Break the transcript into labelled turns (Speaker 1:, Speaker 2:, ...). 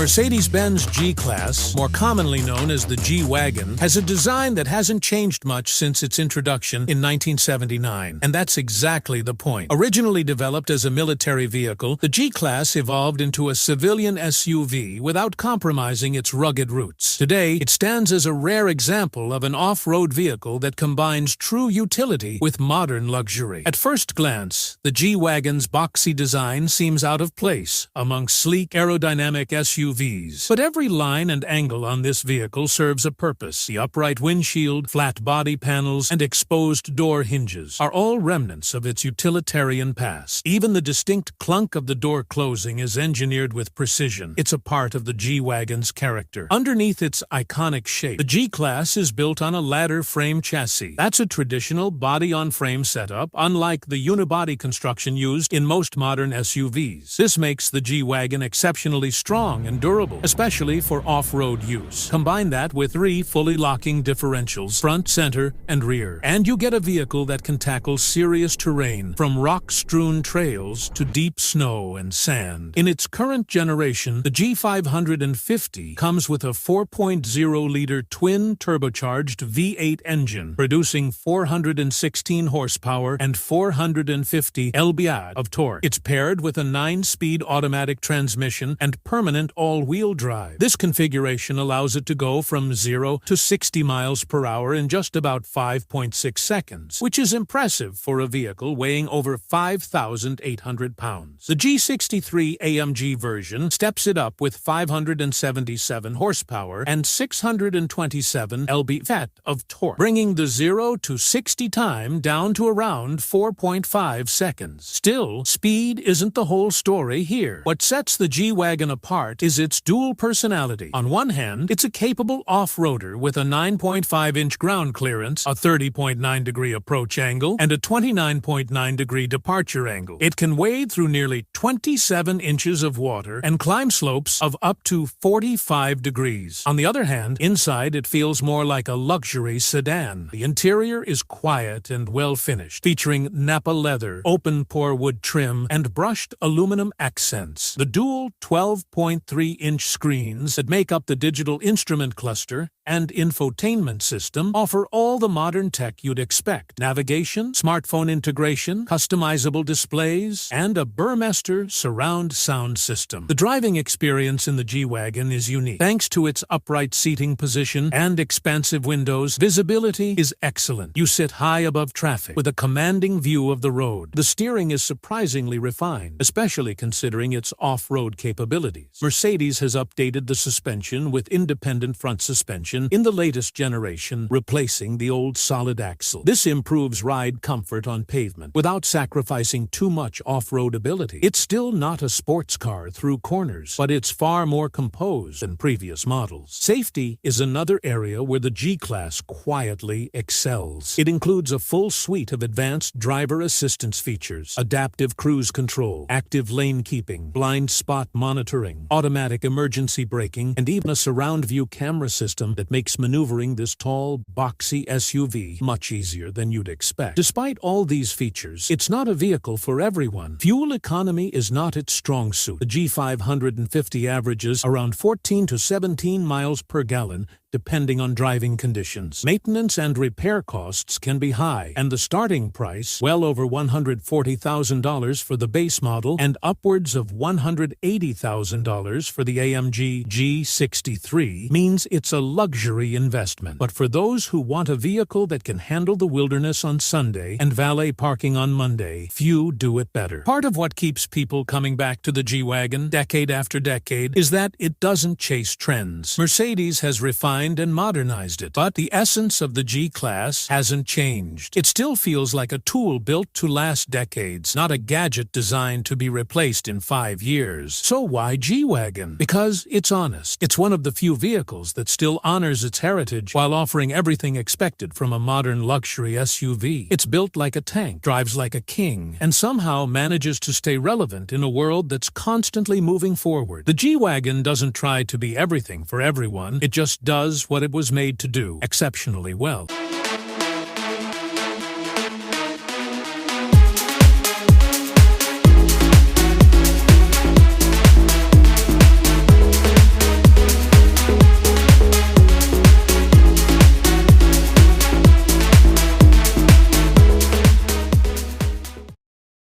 Speaker 1: Mercedes-Benz G-Class, more commonly known as the G-Wagon, has a design that hasn't changed much since its introduction in 1979. And that's exactly the point. Originally developed as a military vehicle, the G-Class evolved into a civilian SUV without compromising its rugged roots. Today, it stands as a rare example of an off-road vehicle that combines true utility with modern luxury. At first glance, the G-Wagon's boxy design seems out of place among sleek, aerodynamic SUVs. But every line and angle on this vehicle serves a purpose. The upright windshield, flat body panels, and exposed door hinges are all remnants of its utilitarian past. Even the distinct clunk of the door closing is engineered with precision. It's a part of the G-Wagon's character. Underneath its iconic shape, the G-Class is built on a ladder frame chassis. That's a traditional body-on-frame setup, unlike the unibody construction used in most modern SUVs. This makes the G-Wagon exceptionally strong and durable, especially for off-road use. Combine that with 3 fully locking differentials, front, center, and rear, and you get a vehicle that can tackle serious terrain, from rock-strewn trails to deep snow and sand. In its current generation, the G550 comes with a 4.0-liter twin-turbocharged V8 engine, producing 416 horsepower and 450 lb of torque. It's paired with a 9-speed automatic transmission and permanent all-wheel drive. This configuration allows it to go from 0 to 60 miles per hour in just about 5.6 seconds, which is impressive for a vehicle weighing over 5,800 pounds. The G63 AMG version steps it up with 577 horsepower and 627 lb of torque, bringing the 0 to 60 time down to around 4.5 seconds. Still, speed isn't the whole story here. What sets the G-Wagon apart is its dual personality. On one hand, it's a capable off-roader with a 9.5-inch ground clearance, a 30.9-degree approach angle, and a 29.9-degree departure angle. It can wade through nearly 27 inches of water and climb slopes of up to 45 degrees. On the other hand, inside it feels more like a luxury sedan. The interior is quiet and well-finished, featuring Napa leather, open-pore wood trim, and brushed aluminum accents. The dual 12.3-inch screens that make up the digital instrument cluster and infotainment system offer all the modern tech you'd expect: navigation, smartphone integration, customizable displays, and a Burmester surround sound system. The driving experience in the G-Wagon is unique. Thanks to its upright seating position and expansive windows, visibility is excellent. You sit high above traffic with a commanding view of the road. The steering is surprisingly refined, especially considering its off-road capabilities. Mercedes has updated the suspension with independent front suspension in the latest generation, replacing the old solid axle. This improves ride comfort on pavement without sacrificing too much off-road ability. It's still not a sports car through corners, but it's far more composed than previous models. Safety is another area where the G-Class quietly excels. It includes a full suite of advanced driver assistance features: adaptive cruise control, active lane keeping, blind spot monitoring, automatic emergency braking, and even a surround view camera system that makes maneuvering this tall, boxy SUV much easier than you'd expect. Despite all these features, it's not a vehicle for everyone. Fuel economy is not its strong suit. The G550 averages around 14 to 17 miles per gallon, depending on driving conditions. Maintenance and repair costs can be high, and the starting price, well over $140,000 for the base model and upwards of $180,000 for the AMG G63, means it's a luxury investment. But for those who want a vehicle that can handle the wilderness on Sunday and valet parking on Monday, few do it better. Part of what keeps people coming back to the G-Wagon decade after decade is that it doesn't chase trends. Mercedes has refined and modernized it, but the essence of the G-Class hasn't changed. It still feels like a tool built to last decades, not a gadget designed to be replaced in 5 years. So why G-Wagon? Because it's honest. It's one of the few vehicles that still honors its heritage while offering everything expected from a modern luxury SUV. It's built like a tank, drives like a king, and somehow manages to stay relevant in a world that's constantly moving forward. The G-Wagon doesn't try to be everything for everyone. It just does what it was made to do exceptionally well.